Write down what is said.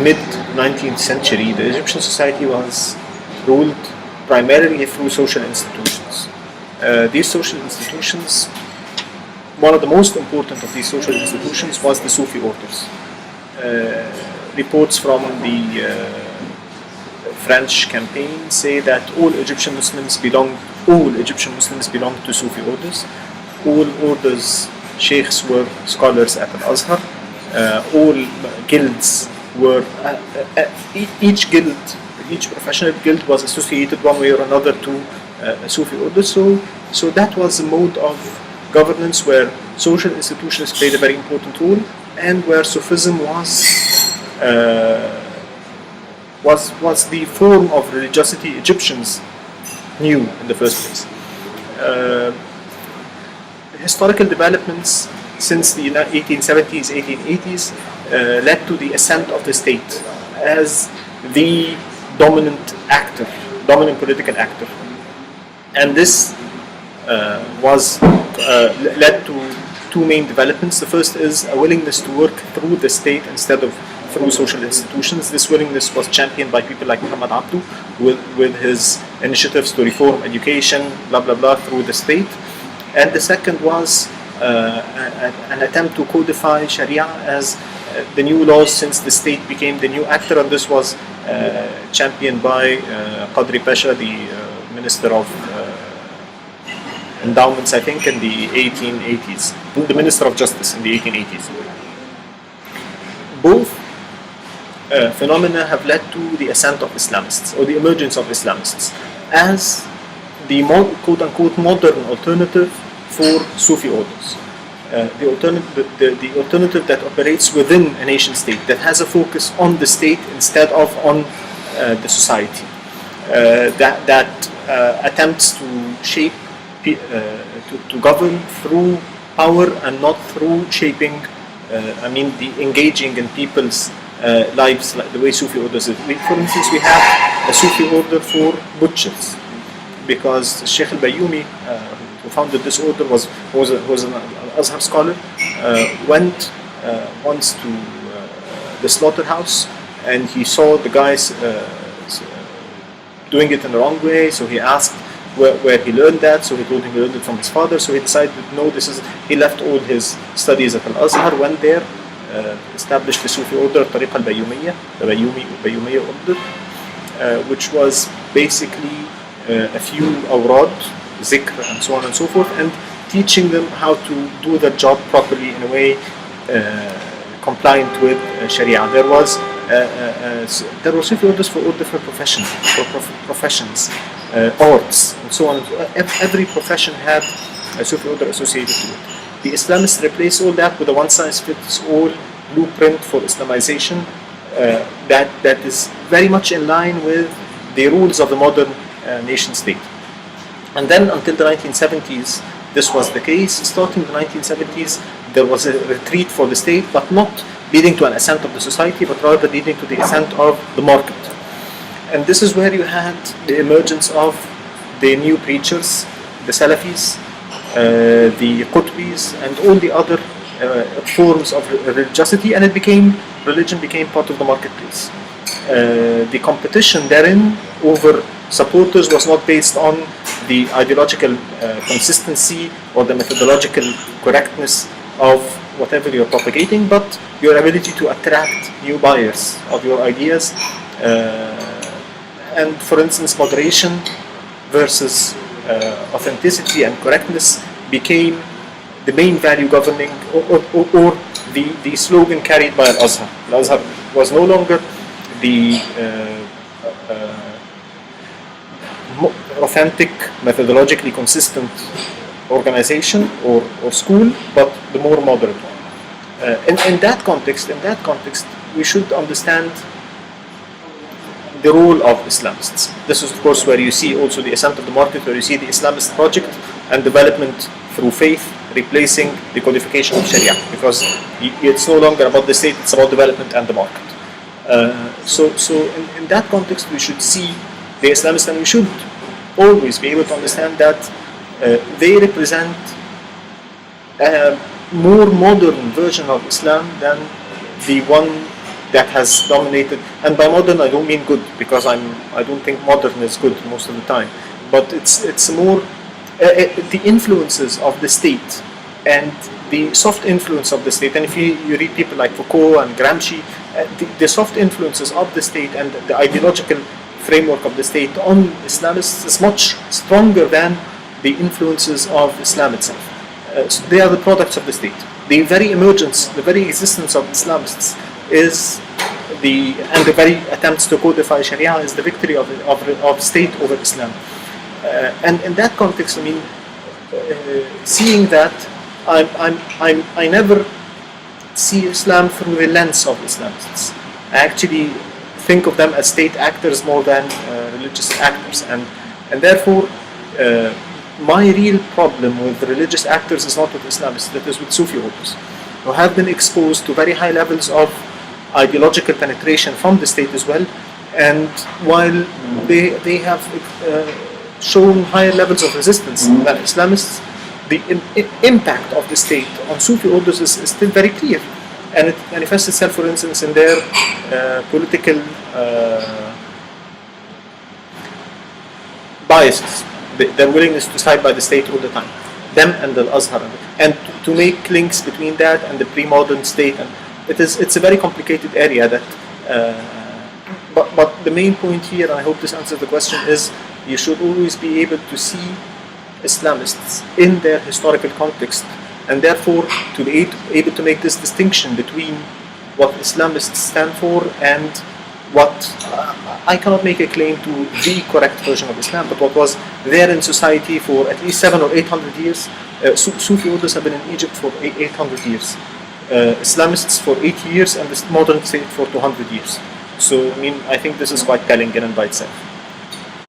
mid-19th century, the Egyptian society was ruled primarily through social institutions. These social institutions, one of the most important of these social institutions was the Sufi orders. Reports from the French campaign say that all Egyptian Muslims belong to Sufi orders. All orders, sheikhs were scholars at Al-Azhar. All guilds were, each professional guild was associated one way or another to Sufi orders. So that was a mode of governance where social institutions played a very important role, and where Sufism was the form of religiosity Egyptians knew in the first place. Historical developments since the 1870s, 1880s led to the ascent of the state as the dominant political actor, and this led to two main developments. The first is a willingness to work through the state instead of through social institutions. This willingness was championed by people like Muhammad Abdu with his initiatives to reform education, blah blah blah, through the state. And the second was an attempt to codify Sharia as the new laws, since the state became the new actor, and this was championed by Qadri Pasha, the Minister of Endowments, I think, in the 1880s, the Minister of Justice in the 1880s. Both phenomena have led to the ascent of Islamists, or the emergence of Islamists, as the quote-unquote modern alternative for Sufi orders. The alternative that operates within a nation state, that has a focus on the state instead of on the society, that attempts to shape, to govern through power and not through shaping, engaging in people's lives, like the way Sufi orders is. For instance, we have a Sufi order for butchers, because Sheikh al-Bayoumi, who founded this order, was an Azhar scholar, went once to the slaughterhouse, and he saw the guys doing it in the wrong way, so he asked where he learned that. So he told him he learned it from his father. So he decided, no, he left all his studies at Al-Azhar, went there, established the Sufi order, Tariq al-Bayoumiyya, the Bayoumiyya order, which was basically a few awrad, zikr, and so on and so forth, and teaching them how to do their job properly in a way compliant with Sharia. There were Sufi orders for all different professions, arts, and so on. Every profession had a Sufi order associated to it. The Islamists replaced all that with a one-size-fits-all blueprint for Islamization that is very much in line with the rules of the modern nation-state. And then until the 1970s, this was the case. Starting in the 1970s, there was a retreat for the state, but not leading to an ascent of the society, but rather leading to the ascent of the market. And this is where you had the emergence of the new preachers, the Salafis, the Qutbis, and all the other forms of religiosity, and religion became part of the marketplace. The competition therein over supporters was not based on the ideological consistency or the methodological correctness of whatever you're propagating, but your ability to attract new buyers of your ideas. And for instance, moderation versus authenticity and correctness became the main value governing, or the slogan carried by Al-Azhar. Al-Azhar was no longer the authentic, methodologically consistent organization or school, but the more moderate one. In that context, we should understand the role of Islamists. This is, of course, where you see also the ascent of the market, where you see the Islamist project and development through faith replacing the codification of Sharia, because it's no longer about the state, it's about development and the market. So in that context, we should see the Islamists, and we should always be able to understand that they represent a more modern version of Islam than the one that has dominated. And by modern, I don't mean good, because I don't think modern is good most of the time. But it's more the influences of the state and the soft influence of the state. And if you read people like Foucault and Gramsci, the soft influences of the state and the ideological framework of the state on Islamists is much stronger than the influences of Islam itself. So they are the products of the state. The very emergence, the very existence of Islamists is the very attempts to codify Sharia is the victory of state over Islam. And in that context, I mean, seeing that, I never see Islam through the lens of Islamists. I actually think of them as state actors more than religious actors, and therefore my real problem with religious actors is not with Islamists, that is with Sufi orders, who have been exposed to very high levels of ideological penetration from the state as well, and while they have shown higher levels of resistance than Islamists, the impact of the state on Sufi orders is still very clear, and it manifests itself, for instance, in their political biases, their willingness to side by the state all the time, them and Al-Azhar, and to make links between that and the pre-modern state. And it's a very complicated area that, but the main point here, and I hope this answers the question, is you should always be able to see Islamists in their historical context, and therefore to be able to make this distinction between what Islamists stand for and what I cannot make a claim to the correct version of Islam, but what was there in society for at least 700 or 800 years. Sufi orders have been in Egypt for 800 years, Islamists for 80 years, and the modern state for 200 years. So I mean, I think this is quite telling in and by itself.